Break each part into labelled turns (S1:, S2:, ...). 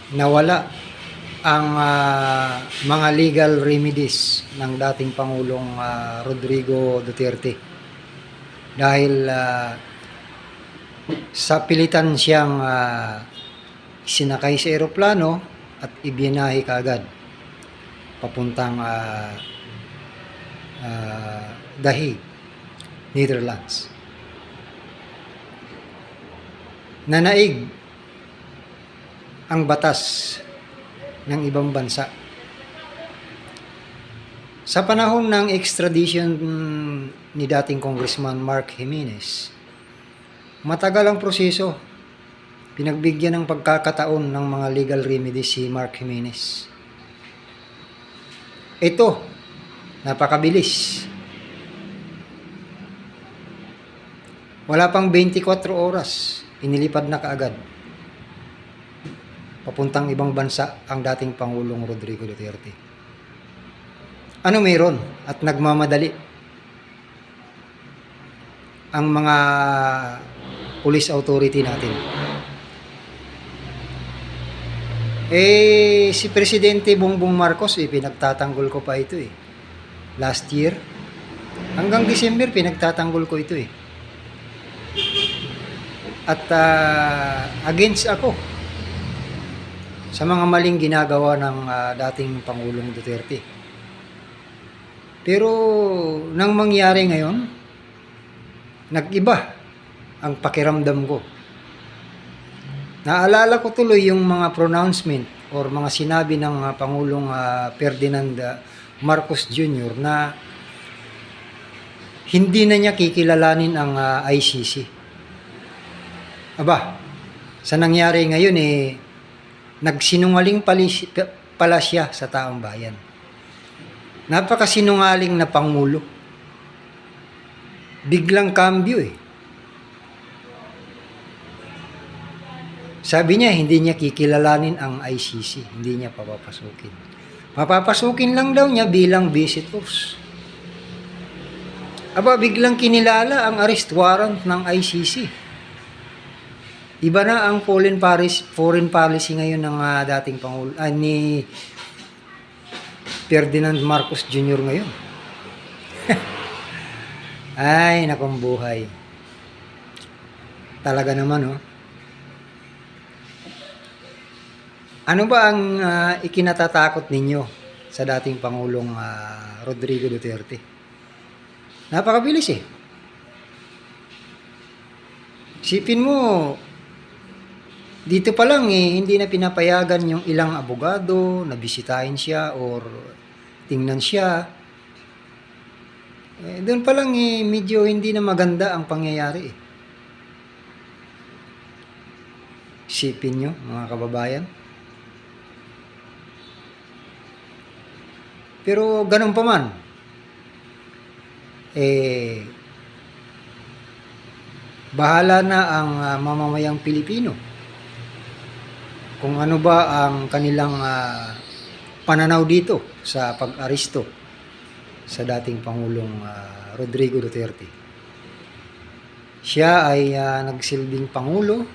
S1: nawala ang mga legal remedies ng dating Pangulong Rodrigo Duterte dahil sa pilitan siyang sinakay sa eroplano at ibinahe kaagad papuntang The Hague, Netherlands. Nanaig ang batas ng ibang bansa. Sa panahon ng extradition ni dating Congressman Mark Jimenez, matagal ang proseso. Pinagbigyan ng pagkakataon ng mga legal remedies si Mark Jimenez. Ito, napakabilis. Wala pang 24 oras, inilipad na kaagad papuntang ibang bansa ang dating Pangulong Rodrigo Duterte. Ano meron at nagmamadali ang mga police authority natin? Si Presidente Bongbong Marcos, pinagtatanggol ko pa ito last year. Hanggang December, pinagtatanggol ko ito At against ako sa mga maling ginagawa ng dating Pangulong Duterte. Pero nang mangyari ngayon, nag-iba ang pakiramdam ko. Naalala ko tuloy yung mga pronouncement or mga sinabi ng Pangulong Ferdinand Marcos Jr. na hindi na niya kikilalanin ang ICC. Aba, sa nangyari ngayon nagsinungaling pala siya sa taong bayan. Napakasinungaling na Pangulo. Biglang kambyo Sabi niya, hindi niya kikilalanin ang ICC. Hindi niya papapasukin. Papapasukin lang daw niya bilang visitors. Aba, biglang kinilala ang arrest warrant ng ICC. Iba na ang foreign policy ngayon ng dating Pangulo, ni Ferdinand Marcos Jr. ngayon. Ay, nakong buhay. Talaga naman, Ano ba ang ikinatatakot ninyo sa dating Pangulong Rodrigo Duterte? Napakabilis Sipin mo, dito pa lang hindi na pinapayagan yung ilang abogado na bisitahin siya or tingnan siya. Doon pa lang medyo hindi na maganda ang pangyayari Sipin nyo, mga kababayan. Pero ganun pa man, bahala na ang mamamayang Pilipino kung ano ba ang kanilang pananaw dito sa pag-aresto sa dating Pangulong Rodrigo Duterte. Siya ay nagsilbing Pangulo,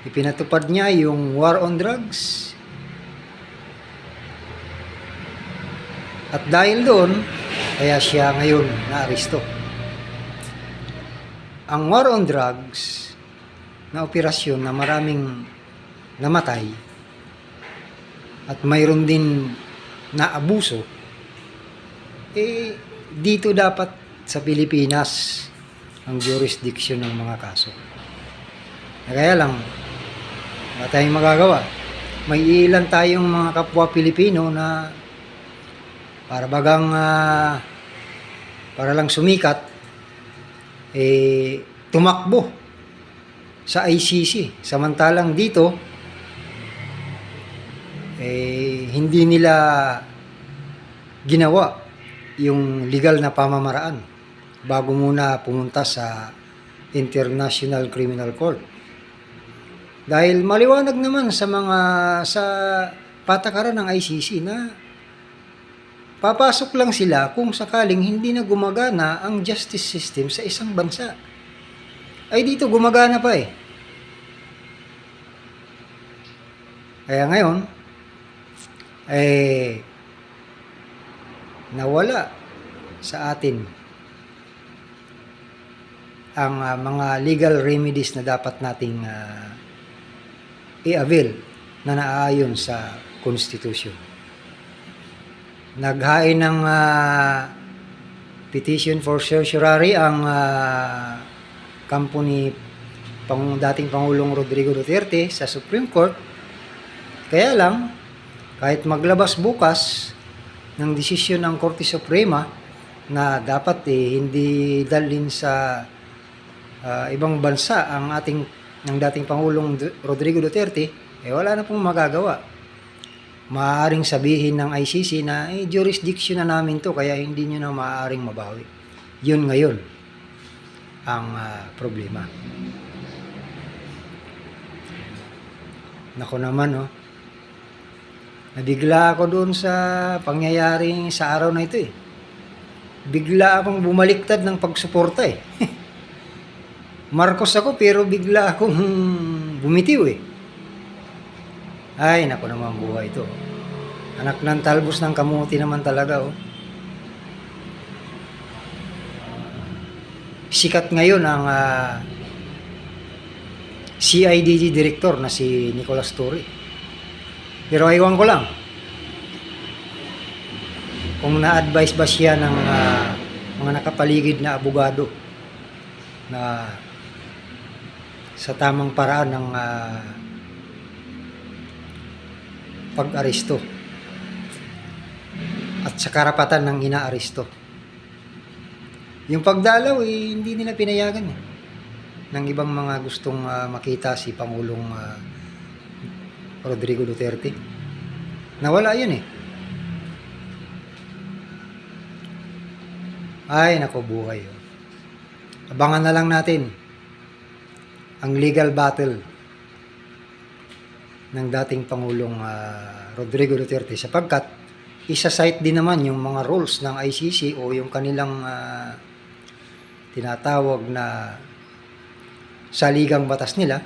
S1: ipinatupad niya yung war on drugs. At dahil doon, kaya siya ngayon na-aresto. Ang war on drugs na operasyon na maraming namatay at mayroon din na abuso, dito dapat sa Pilipinas ang jurisdiction ng mga kaso. Kaya lang, wala tayong magagawa. May ilan tayong mga kapwa Pilipino na para lang sumikat, tumakbo sa ICC. Samantalang dito, hindi nila ginawa yung legal na pamamaraan bago muna pumunta sa International Criminal Court. Dahil maliwanag naman sa patakaran ng ICC na papasok lang sila kung sakaling hindi na gumagana ang justice system sa isang bansa. Ay dito gumagana pa Kaya ngayon, eh, nawala sa atin ang mga legal remedies na dapat nating i-avail na naaayon sa Constitution. Naghain ng petition for certiorari ang kampo ni dating Pangulong Rodrigo Duterte sa Supreme Court. Kaya lang, kahit maglabas bukas ng desisyon ng Korte Suprema na dapat hindi dalhin sa ibang bansa ang ng dating Pangulong Rodrigo Duterte, wala na pong magagawa. Maaaring sabihin ng ICC na jurisdiction na namin to, kaya hindi nyo na maaaring mabawi. Yun ngayon ang problema. Nako naman, nabigla ako doon sa pangyayaring sa araw na ito. Bigla akong bumaliktad ng pagsuporta. Marcos ako pero bigla akong bumitiw. Ay, nako naman buhay ito. Anak ng talbos ng kamuti naman talaga. Sikat ngayon ang CIDG director na si Nicolas Torre. Pero aywan ko lang kung na-advise ba siya ng mga nakapaligid na abogado na sa tamang paraan ng pag-aresto at sa karapatan ng inaaresto. Yung pagdalaw hindi nila pinayagan ng ibang mga gustong makita si Pangulong Rodrigo Duterte. Nawala yun Ay, nako buhay. Abangan na lang natin ang legal battle ng dating Pangulong Rodrigo Duterte, sapagkat isa-cite din naman yung mga rules ng ICC o yung kanilang tinatawag na saligang batas nila.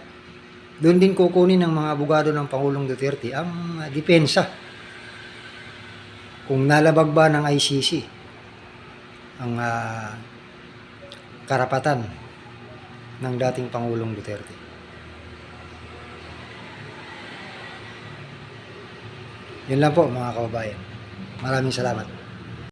S1: Doon din kukunin ng mga abogado ng Pangulong Duterte ang depensa kung nalabag ba ng ICC ang karapatan ng dating Pangulong Duterte. Yun lang po mga kababayan. Maraming salamat.